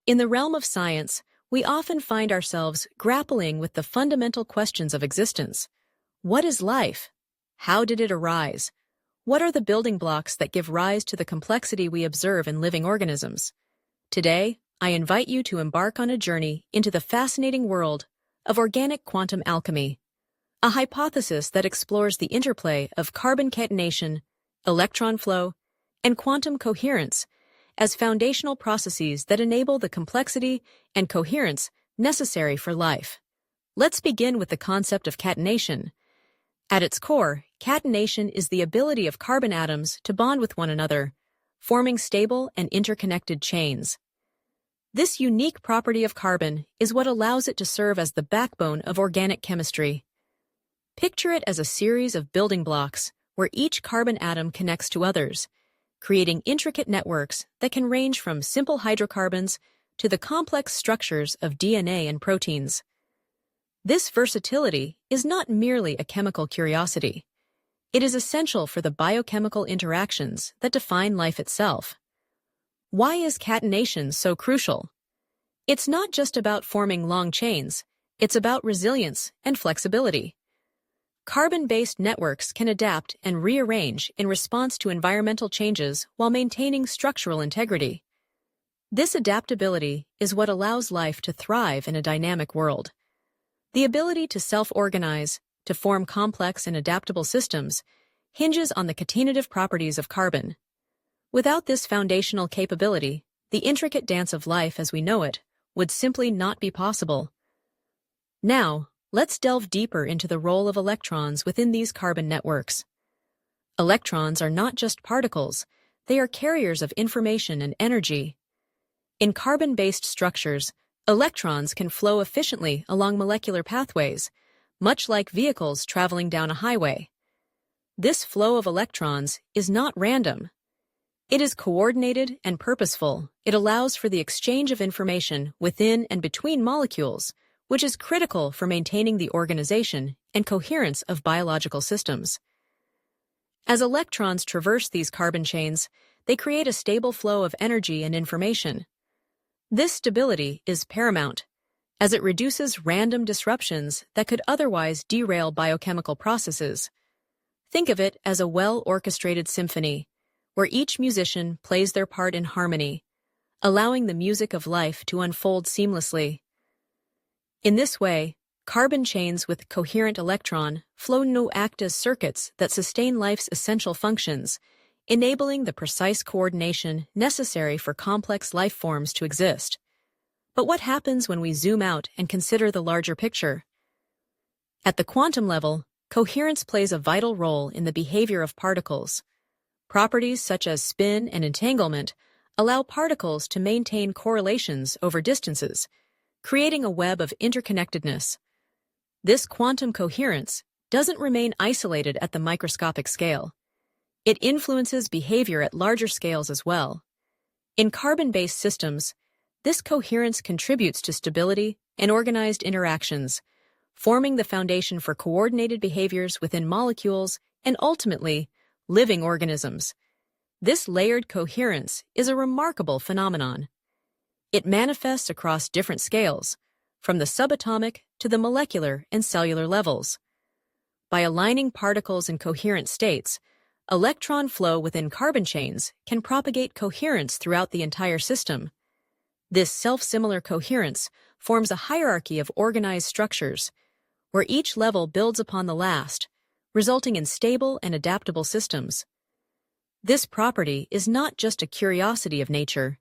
In the realm of science, we often find ourselves grappling with the fundamental questions of existence. What is life? How did it arise? What are the building blocks that give rise to the complexity we observe in living organisms? Today, I invite you to embark on a journey into the fascinating world of organic quantum alchemy, a hypothesis that explores the interplay of carbon catenation, electron flow, and quantum coherence as foundational processes that enable the complexity and coherence necessary for life. Let's begin with the concept of catenation. At its core, catenation is the ability of carbon atoms to bond with one another, forming stable and interconnected chains. This unique property of carbon is what allows it to serve as the backbone of organic chemistry. Picture it as a series of building blocks where each carbon atom connects to others, creating intricate networks that can range from simple hydrocarbons to the complex structures of DNA and proteins. This versatility is not merely a chemical curiosity. It is essential for the biochemical interactions that define life itself. Why is catenation so crucial? It's not just about forming long chains, it's about resilience and flexibility. Carbon-based networks can adapt and rearrange in response to environmental changes while maintaining structural integrity. This adaptability is what allows life to thrive in a dynamic world. The ability to self-organize, to form complex and adaptable systems, hinges on the catenative properties of carbon. Without this foundational capability, the intricate dance of life as we know it would simply not be possible. Now, let's delve deeper into the role of electrons within these carbon networks. Electrons are not just particles, they are carriers of information and energy. In carbon-based structures, electrons can flow efficiently along molecular pathways, much like vehicles traveling down a highway. This flow of electrons is not random. It is coordinated and purposeful. It allows for the exchange of information within and between molecules, which is critical for maintaining the organization and coherence of biological systems. As electrons traverse these carbon chains, they create a stable flow of energy and information. This stability is paramount, as it reduces random disruptions that could otherwise derail biochemical processes. Think of it as a well-orchestrated symphony, where each musician plays their part in harmony, allowing the music of life to unfold seamlessly. In this way, carbon chains with coherent electron flow act as circuits that sustain life's essential functions, enabling the precise coordination necessary for complex life forms to exist. But what happens when we zoom out and consider the larger picture? At the quantum level, coherence plays a vital role in the behavior of particles. Properties such as spin and entanglement allow particles to maintain correlations over distances, creating a web of interconnectedness. This quantum coherence doesn't remain isolated at the microscopic scale. It influences behavior at larger scales as well. In carbon-based systems, this coherence contributes to stability and organized interactions, forming the foundation for coordinated behaviors within molecules and ultimately, living organisms. This layered coherence is a remarkable phenomenon. It manifests across different scales, from the subatomic to the molecular and cellular levels. By aligning particles in coherent states, electron flow within carbon chains can propagate coherence throughout the entire system. This self-similar coherence forms a hierarchy of organized structures, where each level builds upon the last, resulting in stable and adaptable systems. This property is not just a curiosity of nature.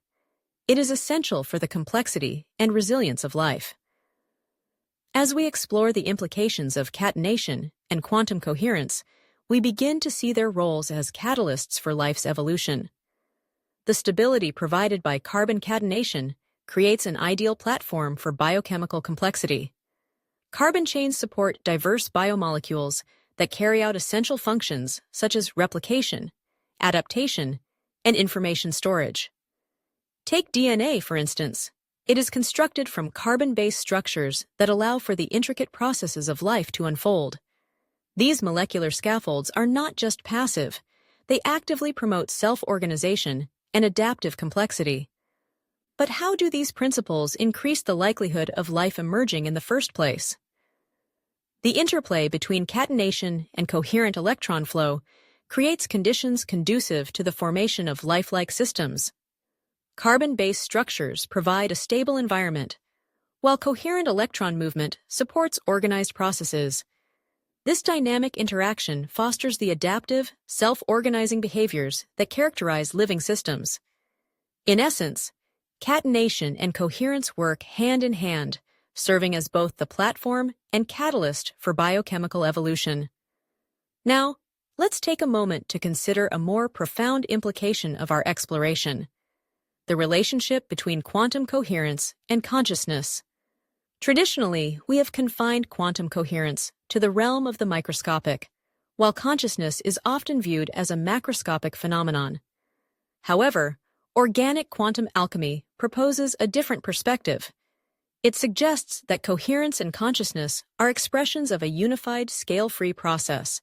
It is essential for the complexity and resilience of life. As we explore the implications of catenation and quantum coherence, we begin to see their roles as catalysts for life's evolution. The stability provided by carbon catenation creates an ideal platform for biochemical complexity. Carbon chains support diverse biomolecules that carry out essential functions such as replication, adaptation, and information storage. Take DNA, for instance. It is constructed from carbon-based structures that allow for the intricate processes of life to unfold. These molecular scaffolds are not just passive, they actively promote self-organization and adaptive complexity. But how do these principles increase the likelihood of life emerging in the first place? The interplay between catenation and coherent electron flow creates conditions conducive to the formation of lifelike systems. Carbon-based structures provide a stable environment, while coherent electron movement supports organized processes. This dynamic interaction fosters the adaptive, self-organizing behaviors that characterize living systems. In essence, catenation and coherence work hand in hand, serving as both the platform and catalyst for biochemical evolution. Now, let's take a moment to consider a more profound implication of our exploration: the relationship between quantum coherence and consciousness. Traditionally, we have confined quantum coherence to the realm of the microscopic, while consciousness is often viewed as a macroscopic phenomenon. However, organic quantum alchemy proposes a different perspective. It suggests that coherence and consciousness are expressions of a unified, scale-free process.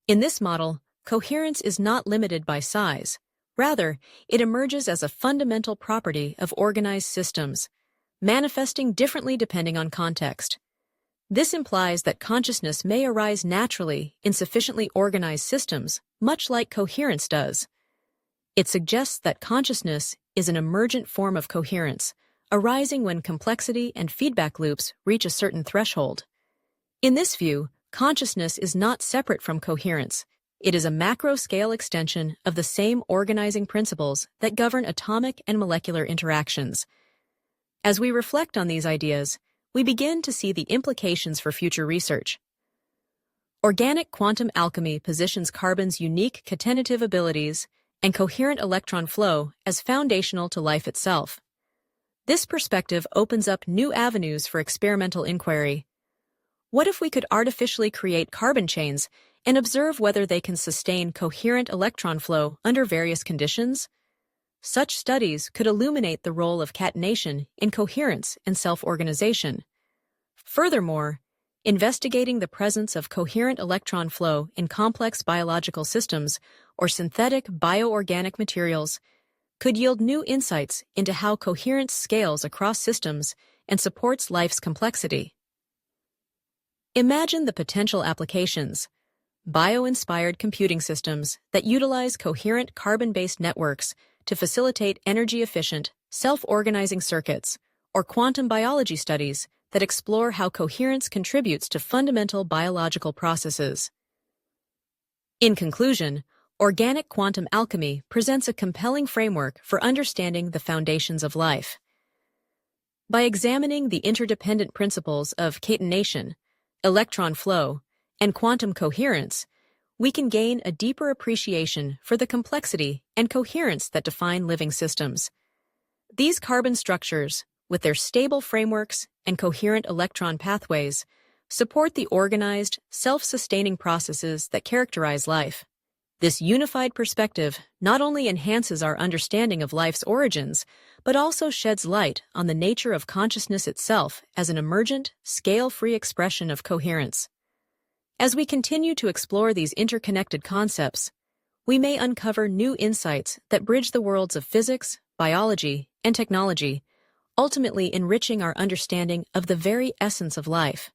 In this model, coherence is not limited by size. Rather, it emerges as a fundamental property of organized systems, manifesting differently depending on context. This implies that consciousness may arise naturally in sufficiently organized systems, much like coherence does. It suggests that consciousness is an emergent form of coherence, arising when complexity and feedback loops reach a certain threshold. In this view, consciousness is not separate from coherence. It is a macro-scale extension of the same organizing principles that govern atomic and molecular interactions. As we reflect on these ideas, we begin to see the implications for future research. Organic quantum alchemy positions carbon's unique catenative abilities and coherent electron flow as foundational to life itself. This perspective opens up new avenues for experimental inquiry. What if we could artificially create carbon chains and observe whether they can sustain coherent electron flow under various conditions? Such studies could illuminate the role of catenation in coherence and self-organization. Furthermore, investigating the presence of coherent electron flow in complex biological systems or synthetic bioorganic materials could yield new insights into how coherence scales across systems and supports life's complexity. Imagine the potential applications: bio-inspired computing systems that utilize coherent carbon-based networks to facilitate energy-efficient, self-organizing circuits, or quantum biology studies that explore how coherence contributes to fundamental biological processes. In conclusion, organic quantum alchemy presents a compelling framework for understanding the foundations of life. By examining the interdependent principles of catenation, electron flow, and quantum coherence, we can gain a deeper appreciation for the complexity and coherence that define living systems. These carbon structures, with their stable frameworks and coherent electron pathways, support the organized, self-sustaining processes that characterize life. This unified perspective not only enhances our understanding of life's origins, but also sheds light on the nature of consciousness itself as an emergent, scale-free expression of coherence. As we continue to explore these interconnected concepts, we may uncover new insights that bridge the worlds of physics, biology, and technology, ultimately enriching our understanding of the very essence of life.